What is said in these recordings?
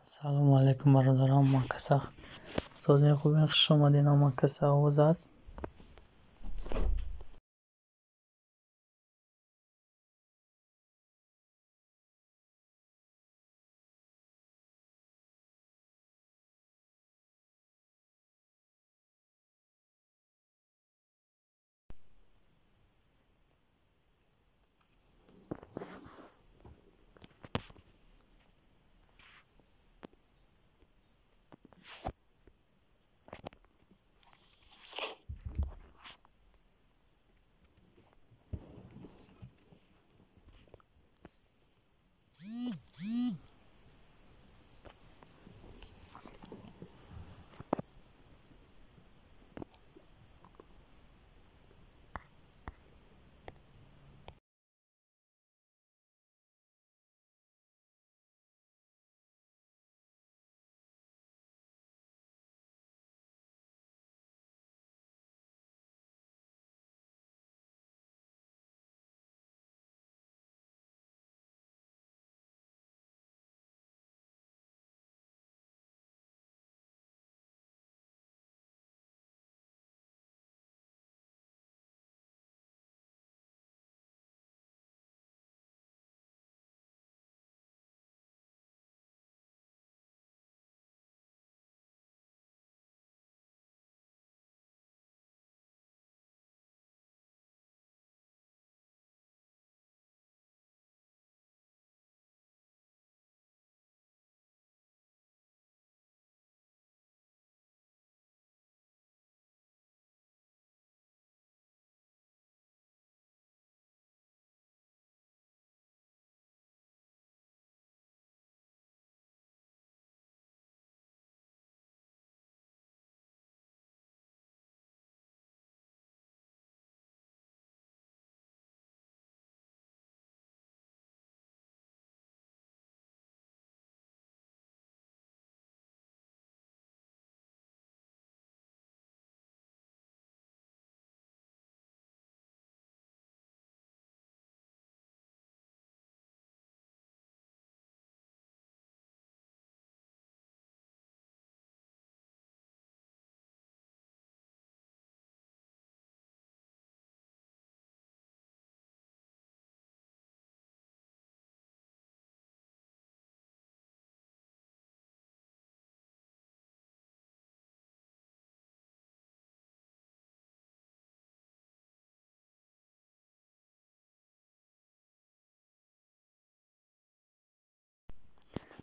سلام علیکم برادران. ما کسا صدای خوبی خوش آمدین. ما کسا آواز است.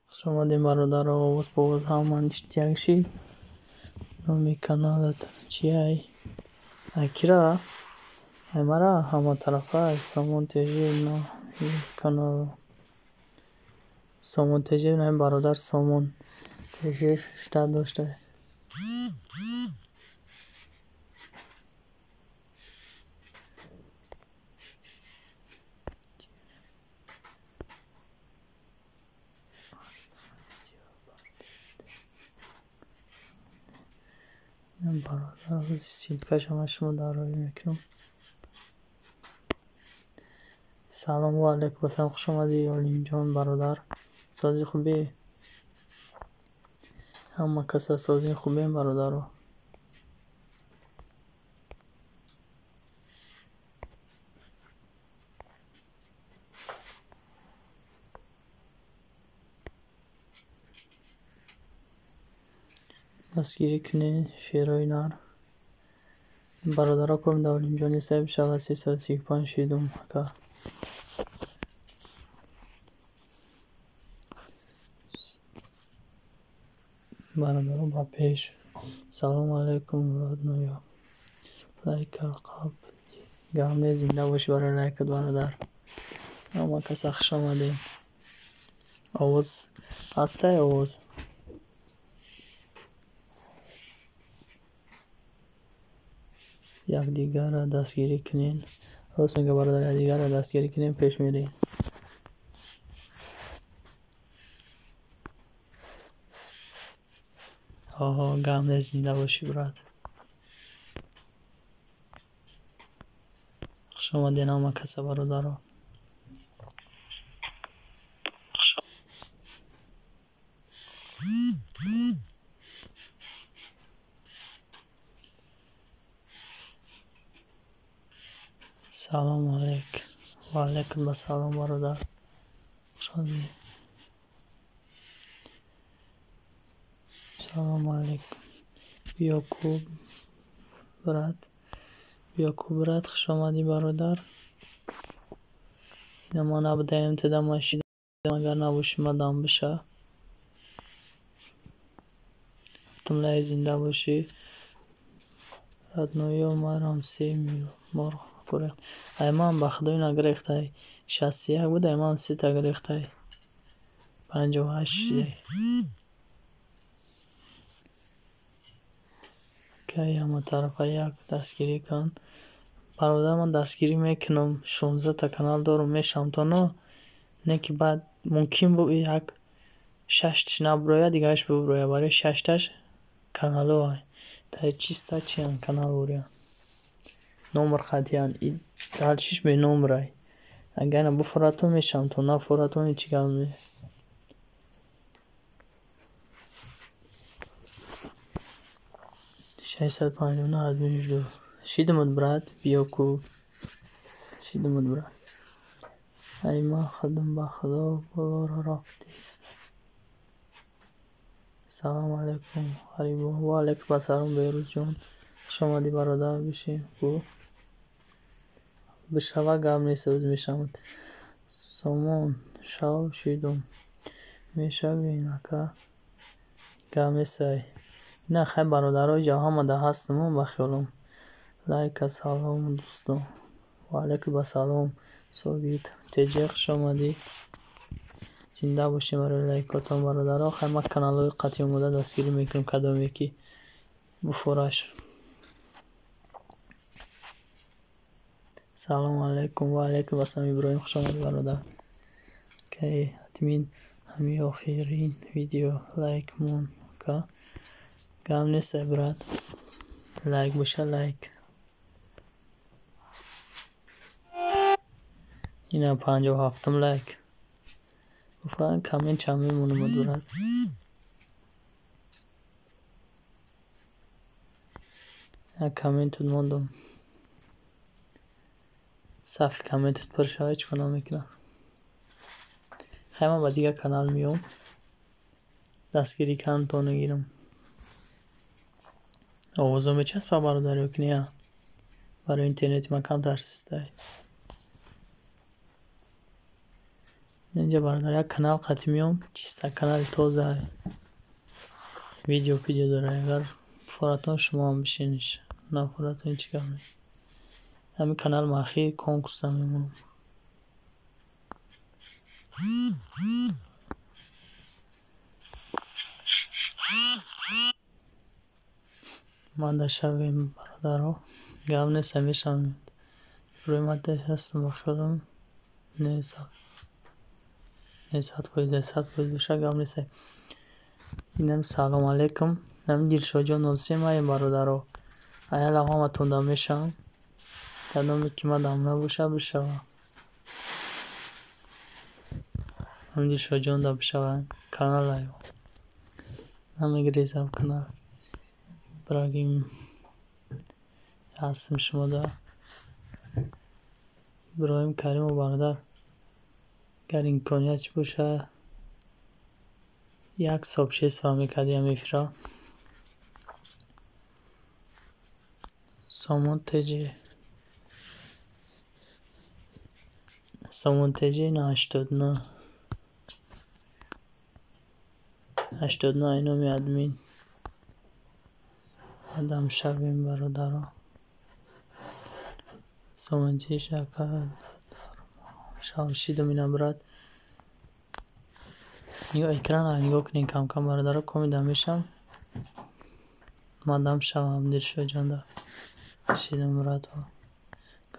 خوش آمدین برادر. آواز پاواز هم چیتیانگ شید. نامی کانالت چیه؟ اکیرا همرا همه طرفه سامون تیجی نه کانال سامون تیجی نه برادر سامون تیجی شتا داشته. برادر سیلکش هم شما دارایی میکنم. سلام علیکم. بسم خوش آمدی علیم جان برادر. سازی خوبی؟ همه کسا سازی خوبی برادر رو. دستگیری کنی شیرای نار. برادر کنم دولیم جانی سیب شود 335 شیدم که برادر با پیش. سلام علیکم مراد نویا. لایک قاب گامنه زنده باشی برای لایکت برادر. اما کسا خوش آمدین. آواز هسته آواز یک دیگر را دستگیری کنین. راست میگه برادر. یک دیگر را دستگیری کنین پیش میرین. آها گامنه زنده باشی براد. خوش آمدین اما کسا برادر. سلام علیکم. و علیکم السلام برادر. خوشحالی. سلام علیکم. بیا کوبرت خوش آمدی برادر. اینا ما نبودیم تدا ماشید اگر نباشیم مدام بشه. تم لای زنده باشی. رادنوی و مرام سیمیو مرغ پره. ایمان بخدای نگریخته 61 بود ایمان 3 تا گریخته 58 که اما طرف یک دستگیری کن. برادر من دستگیری میکنم 16 تا کانال دارم میشم تا نه که بعد ممکن بود یک 6 نبرویه دیگهش ببرویه برای 6 تاش کانال های تا چیستا چیان کانال وریا نمبر خطیان این دال 6 به نمبر اگر نه بفراتو میشم تو نه فراتو هیچ کم می 659 ادمینش شیدمت برات بیاکو شیدمت برات ایما خدم با خدا بالا را رفته است. سلام علیکم حریبو و علیکم السلام بیروز جون شما دی برادر بشین بو بشوا گام نیست از میشم سامان شاو شیدم میشوین که گام سای نه خیلی برادرای جهان ده هستم و بخیالم لایک سلام دوستان و علیکم السلام سویت تجیق شما دی زنده باشیم برای لایکاتون برادرها. خیلی ما کانال قطعی اومده دستگیری میکنم کدام یکی بفرش. سلام علیکم و علیکم السلام ابراهیم خوش آمدید برادر که ادمین همین آخرین ویدیو لایک مون که گام نیست برات لایک بشه لایک اینا 57 لایک بفرن کامنت چم میمونه برات یک کامنت موندم صفحه کامنت پر شاید چه کنم میکنم خیلی با دیگه کانال میام دستگیری کن تو نگیرم آوازو میچسب برادر کنیا برای اینترنت من کم درسته اینجا برادر یک کانال قطعی میام چیستا کانال توزه ویدیو داره اگر فراتون شما هم بشینش نه فراتون چی کنم همین کانال ما اخیر کنکورس هم میمونم من در شبیم برادر ها گم نیست همیشم روی مده هستم بخیرم نیست فایده بشه گم نیست اینم سلام علیکم نمی دیلشا جان 03 مایم برادر ها ایال هم تونده میشم کدام که من دام نباشه بشه هم دیلشا جان دا بشه کانال ایو نمیگریزم کانال براگیم هستم شما دا ابراهیم کریم و برادر گر امکانیت چی باشه یک سابچه سوامی کدیم میفرا سامان تجی نه 89 اینو می ادمین آدم شبیم برادر سامان چی شکر شامشید مینا برات نگاه اکران نگاه کنین کم کم برادر کمی میشم مادام شوام دیر شو جانده شیدم برات ها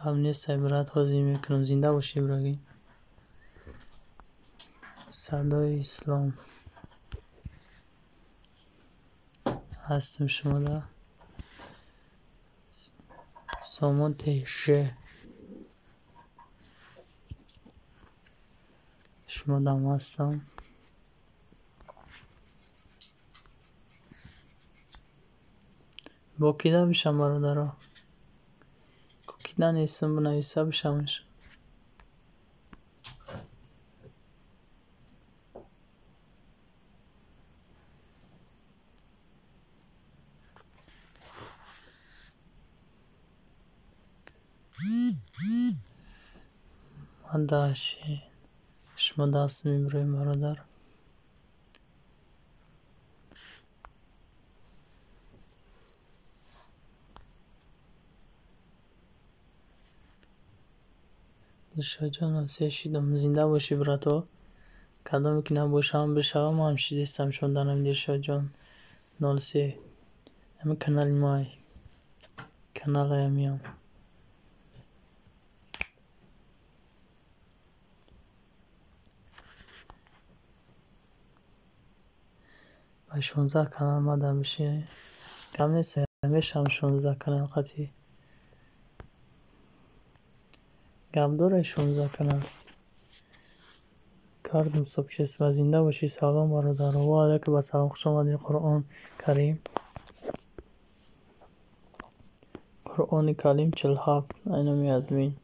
کم نیست برات حاضی میکنم زنده باشی براگی سردای اسلام هستم شما دا سامان تیشه شما دام هستم با کیده بشم برادر ها ننویسم بنویسه بشمش. من داشتین شما دست میبریم برادر. دلشاد جان ناسیه شیدم زنده باشی براتو. کدامی که نباشم بشم ما هم شدیستم شوندنم دلشاد جان 03 همه کانال مای کانال همیام و 16 کانال مادم بشه کم نیست همیشه هم 16 کانال قطعی گم داره 16 کانال کردم صبح شست و زنده باشی. سلام برادر و علیکم و سلام خوش آمدید. قرآن کریم قرآن کریم 47 اینا میادمین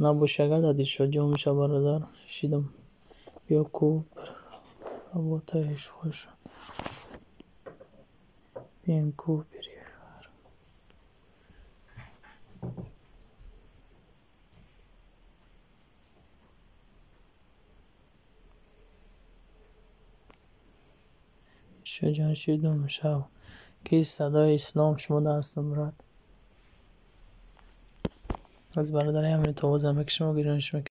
نباشه اگر در دلشاد جان میشه برادر شیدم بیا کو رابطهش خوش بیاین کو بری شجاع شدم شو که صدای اسلام شما دستم برد از برادر همین توازم که شما گیرانش میکنم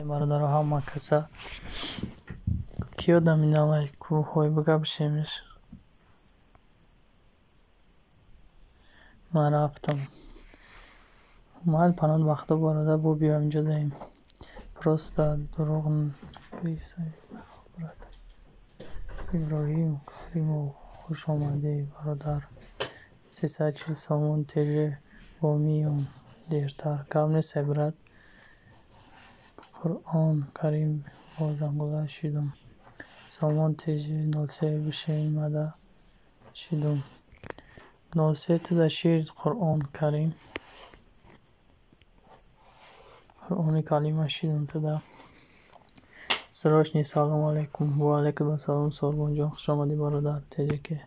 برادر همه کسا کیو دمی نوای کو های بگه بشیمش من رفتم محل پنان وقتا برادر بو بیا اینجا داریم پروستا دروغ بیسی برادر ابراهیم کریم و خوش آمده برادر 340 سامون تیجه با میون دیرتر کم نیست برد قرآن کریم بازم گذشت شدم سامان تیجه 03 بشه مده شدم 03 تده شیر قرآن کریم قرآن کلیم شدم تده سراشنی سلام علیکم و علیکم السلام سربان جان خوش آمدی برادر تیجه که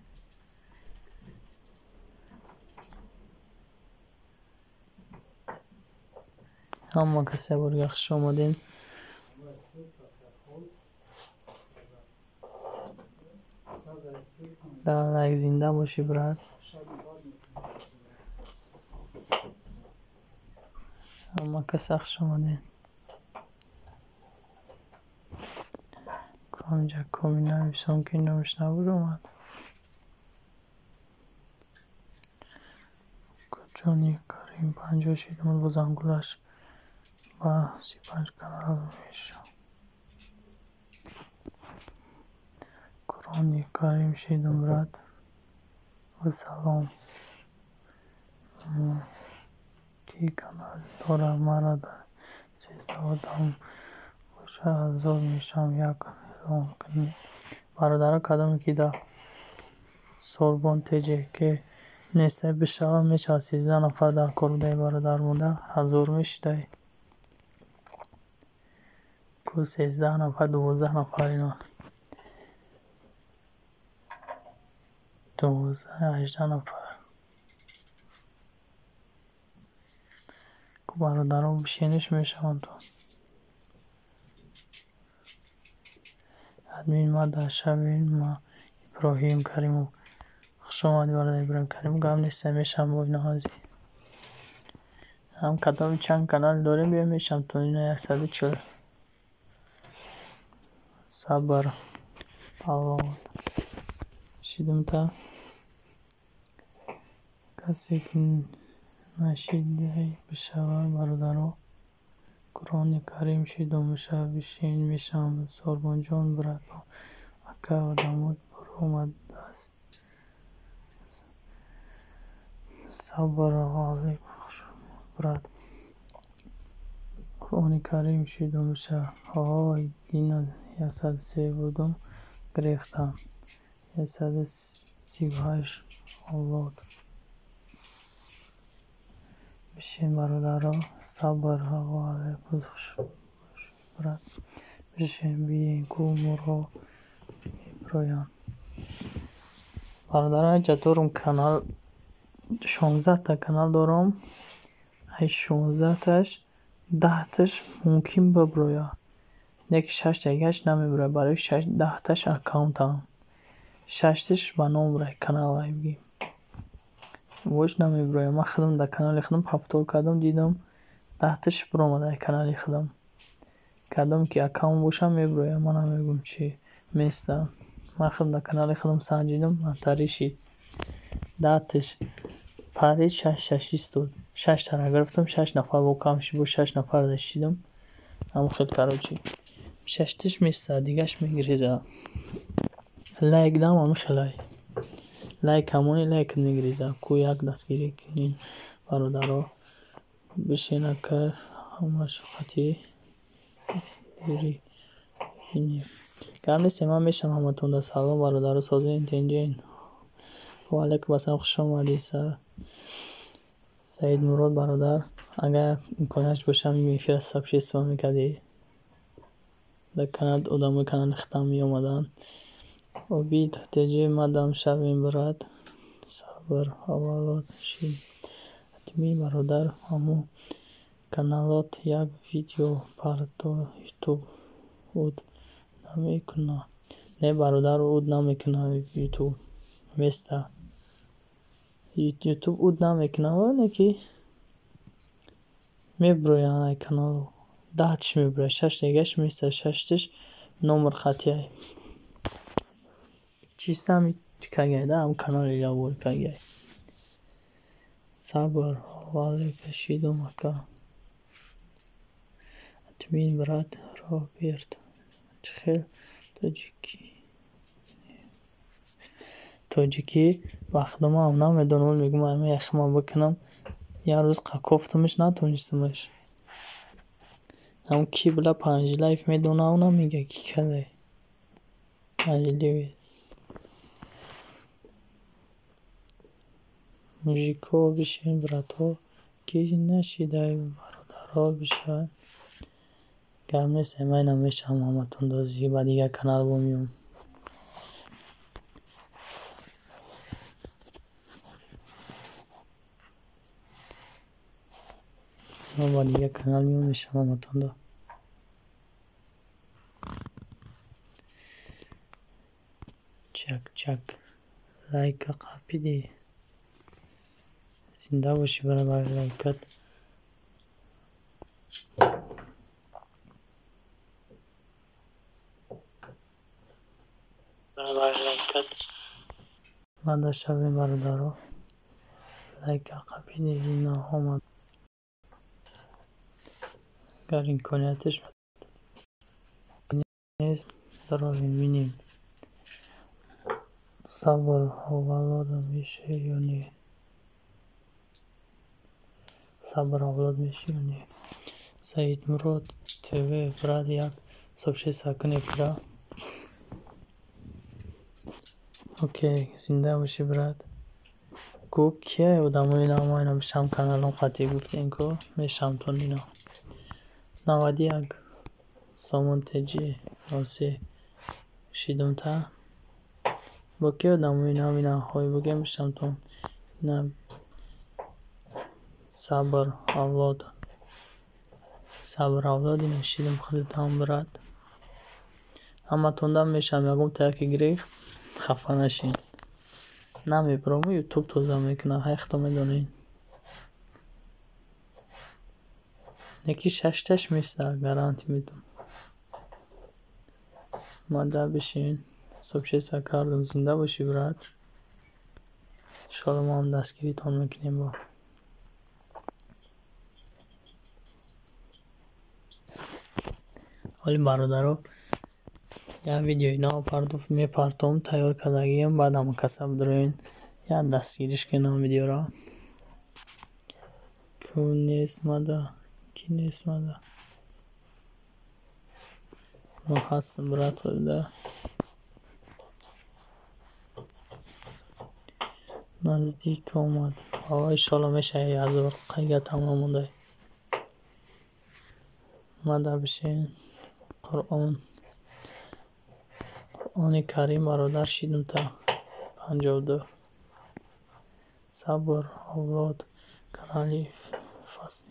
همه کسی برگه خوش آمدین در لایک زنده باشی برد همه کسی خوش آمدین کامجا کامی نویسم که نوش نبود اومد کجانی کریم 50 شیدمون بزنگولش و 35 کانال میشم قرآن کریم شیدم رد و سلام کی کانال داره مرا در 13 آدم باشه هزار میشم یک اعلام کنی برادر کدام کی دا سوربون تیجه که نیسته بشه میشه 13 نفر در کرده برادر مونده هزار میشه کو 13 نفر 12 نفر اینا 12 18 نفر کو برادرم بشینش میشون تو ادمین ما در شبین ما ابراهیم کریم خوش آمدی برادر ابراهیم کریم گم نیسته میشم با نهازی هم کدام چند کانال داریم بیا میشم تو اینا 140 صبر الله شیدم تا کسی که نشیده بشود برادرها قرآن کریم شیدم بشود بشین میشم سربان جان برد اکا و داماد برآمد است صبر عالی برد قرآن کریم شیدم بشود های اینا 103 بودم گرفتم 138 اولاد بشین برادرها صبر عالی برد بشین بیاین کو مرغا برایان برادرها چطورم کانال 16 تا کانال دارم ای 16 تاش 10 تاش ممکن ببرویا یک 6 تاش نمیبره برای 10 تاش اکانت هم 6 تاش با نمره کانال ای بگیم وش نمیبره من خودم در کانال خودم پفتور کردم دیدم 10 تاش برآمده کانال خودم کردم که اکانت باشم میبره من نمیگم چی میستم من خودم در کانال خودم سنجیدم تریشید 10 تاش پرید 6 استود 6 تا را گرفتم 6 نفر با کامشی با 6 نفر داشتیدم اما خیلی کاروچی 6 تاش میسته دیگهش میگریزه لایک دام هم خیلی لایک همونی لایک میگریزه کو یک دستگیری کنین برادرها بشینه که همه شقتی بیری بینیم کم نیست من میشم همه تون در سلام برادرها سازه اینتینجین و علیکم بسم خوش آمدی سر سعید مراد برادر اگر امکانش باشم میفرستم چی استفاده میکردی در کانال ادامه کانال ختم می آمدن و بید تجی مدام شویم برد صبر اولاد شید حتمی برادر همو کانالات یک ویدیو پردو یوتیوب بود نمیکنه نه برادر اود نمیکنه یوتیوب میسته یوتیوب اود نمیکنه و نکی میبرویان ای کانالو 10 تاش میبره 6 دیگهش میسته 6 تاش نمر خطیه چیست همی چکه ده هم کانالی را بول که صبر والی کشیدم اکا اتمین برد را بیرد خیل تاجیکی وقت ما هم نمیدونم میگم همه اخما بکنم یه روز قکفتمش نتونستمش هم کی بلا 5 لایف میدونه اونم میگه کی کده 5 لیوی موزیکو بشین براتو کی نشیده برادرها بشن گم نیست من نمیشم همتون دوزی با دیگه کانال بومیم من با دیگه کانال میشم همتون دو چک چک لایک قاپیدی زنده باشی برای لایکت من شبیم برادرها لایک قاپیدی اینا آمد اگر این کنیتش نیست در رو میبینیم صبر اولاد میشه یا نه صبر اولاد میشه یا نه سعید مراد تیوی براد یک سبشه ساکنه کرا اوکی زنده باشی براد گو کیه ادامه نامه اینا بشم کانالم قطعی گفتین که میشم تون اینا 91 سامان تجی راسی شیدم تا با که ادامه اینا های بگیم بشم تون اینا صبر اولاد اینا شیدم خودت هم برد اما توندم میشم یکم تاکی گریخت خفه نشین نمیبرم یوتیوب توزه میکنم هیختا میدونین یکی 6 تاش میسته گارانتی میدم مادر بشین. صبح 6 ساعت کار دارم. زنده باشی برات. انشالله ما هم دستگیریتان میکنیم با حالی برادرها یا ویدیوی نام میپرتم تیار کردگیم بعد هم کسب دارین یا دستگیریش کنم ویدیو را کو نیست مادر کی نیست مادر ما هستم برات خدا نزدیک اومد انشالله میشه از قیگه تمام مونده مادر بشین قرآن کریم برادر شیدم تا 52 صبر اولاد کانالی فصل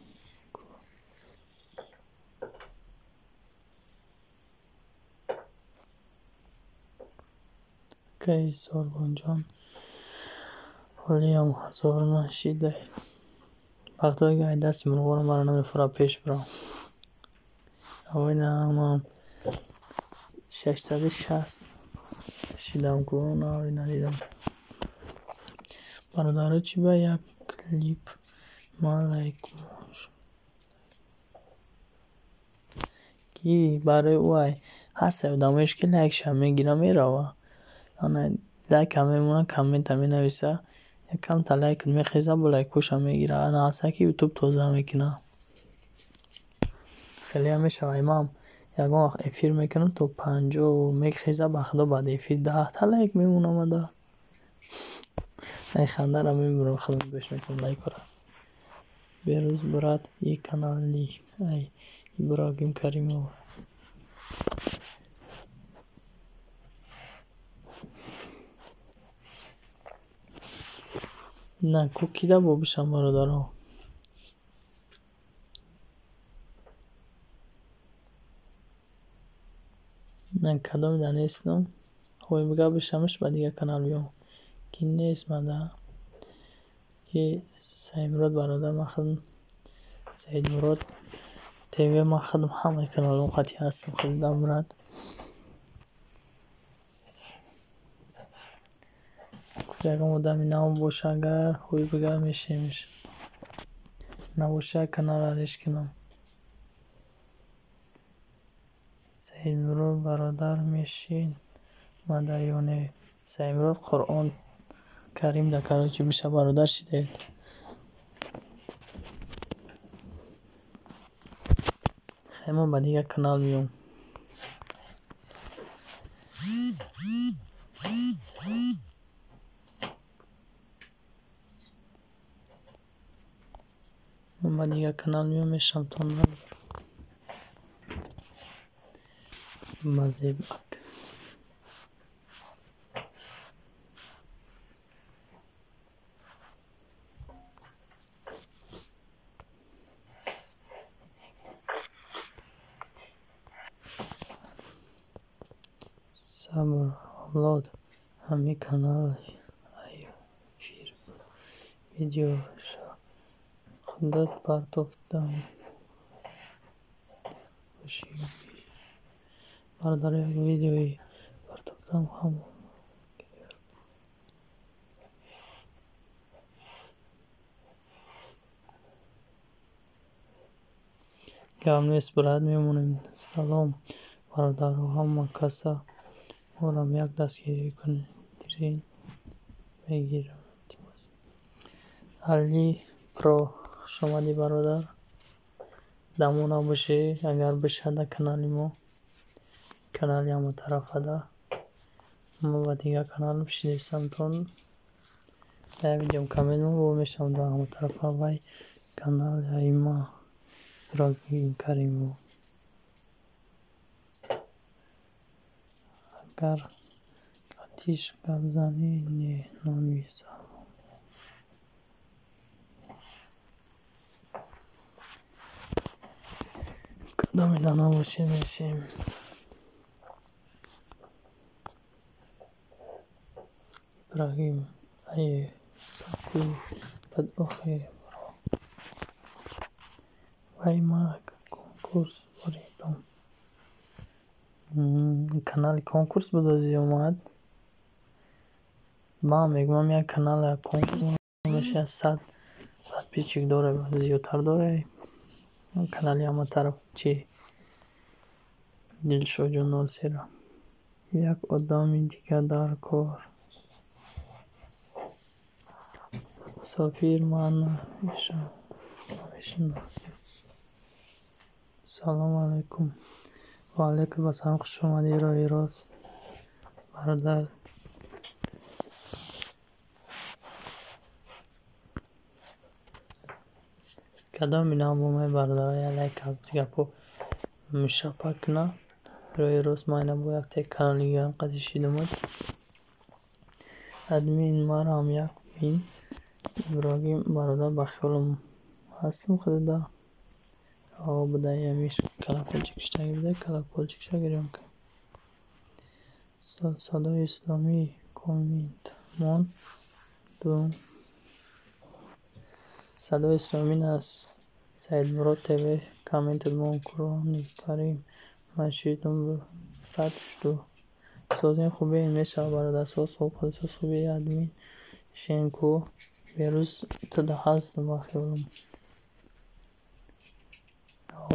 کی زربان جان حالی هم هزار نشیده وقتی که دست مروارم برای نمیفره پیش برم اوی نه هم 660 شیدم کن اوی ندیدم برادر چی با یک کلیپ مالک کی برای اوی هست ادامهش که لایک شم میگیره میره آنه لایک هم میمونه کامنت هم مینویسه یک کم تا لایک میخیزه با لایکوش هم میگیره انا هسته که یوتیوب توضیح میکنه خیلی هم میشه امام یکم وقت افیر میکنم تو 50 میخیزه بخدا بعد افیر 10 تا لایک میمونه مده ای خنده را میبرم خودم گوش میکنم لایک را بیروز برات یک کانالی ای ابراهیم کریمو نه کوکیده با بشم برادرها نه کدام دانستم خوی بگه بشمش با دیگه کانال بیام کی نیست مده که سعید مراد برادر ما خودم سعید مراد تیوی ما خودم همه کانال اون خطی هستم خودم مراد یکم مدام نام باشه اگر خوی بگه میشه نباشه کانال ریش کنم سعید مراد برادر میشین مادریانه سعید مراد قرآن کریم در کراچی میشه برادر شده همون با دیگه کانال میام من با دیگه کانال میام میشم تون ندارم مزیب صبر اولاد همی کانال ای فیر ویدیو شا خودت پرتافتم باشی بردار یک ویدیوی پرتافتم همون گرم نیست برات میمونیم سلام برادر همه کسا مورم یک دستگیری کنین میگیرم علی پرو شمالی برادر دمونا باشه اگر بشه در کانالی ما کانالی همه طرف ده ما با دیگه کانال بشید سمتون در ویدیوم کامنت رو میشم در همه طرف وای کانال ایما ابراهیم کریمو اگر آتیش بزنی نه نمیزم کدام اینا باشه میشیم ابراهیم ای ساکی بد آخه وای ما کنکورس بریدم канали конкурс будозӣ омад. Ман мегумам як канала конкурс беша 100 подписчик дора, зиёдтар дора. Канали ҳама тараф чи Дилшодҷон 03. Як одами дигар дар кор. Софир ман салому алайкум. Ва алайкум ассалом. Хуш омадӣ. Роҳи рост бародар. кадом бинам бумай бародари алайк гапо мушапак на роҳи рост майна бо як тек канали гирам қатишидамад. Админ марам як бин Иброгим бародар ба хиёлам ҳастам худда буда ямиш колокольчик штаги буда колокольчик шагирам ка садои исломӣ комент мон дум садои исломӣ нас Саидмурод ТВ комент мон Курони Карим машидум рад что созен хубе мешава бародар соз хубе админ шенко берӯз туда ҳастам ба хиёлам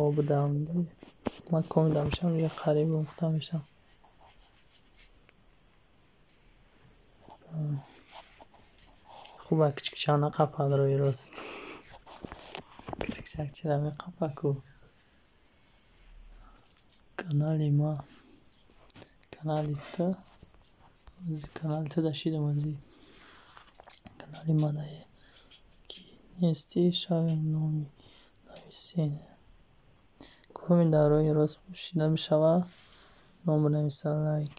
будам ман коментам мешам я қарибам худам мешам хуба кичкичана қапад роҳи рост кичкичак чира меқапаку канали ма канали та дашидам ази канали ма дае ки нести шавем номи нависен куфами дар роҳи рост шида мешава ном бинависа лайк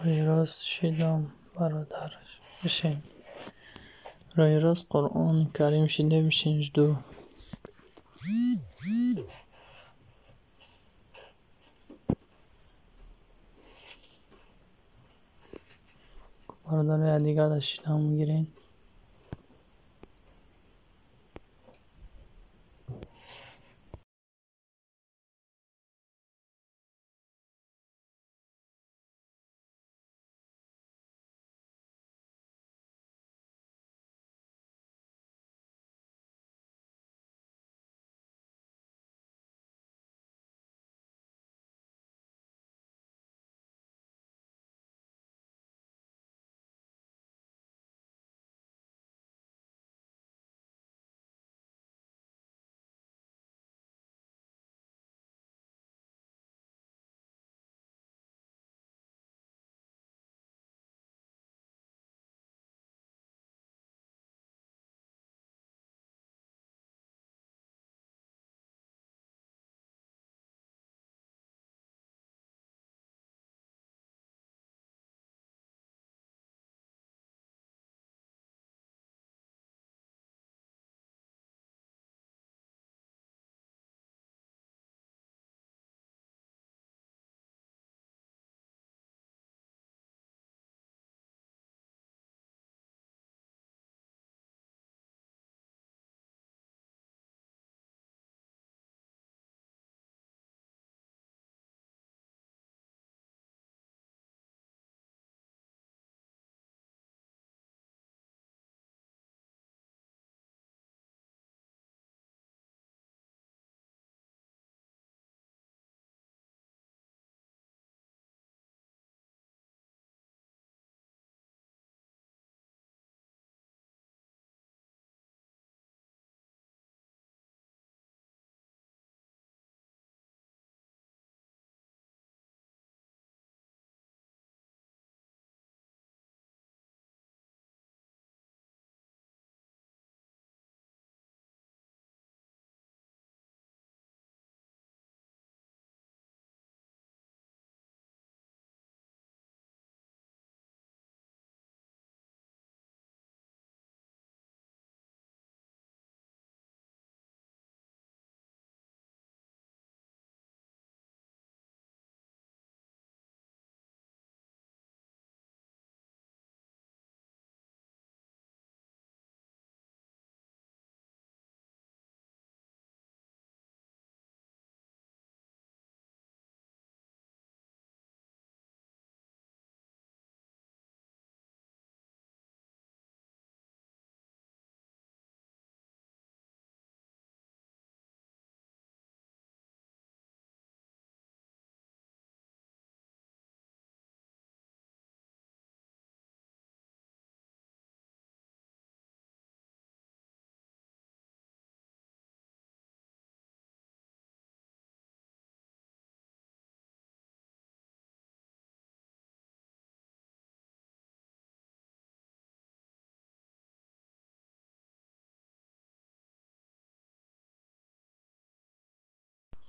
роҳи рост шидам бародар бишен роҳи рост Қуръони Карим шида бишен жду бародари дигар дашидам гирен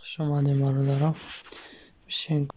خوش اومدیم برادران. بشین.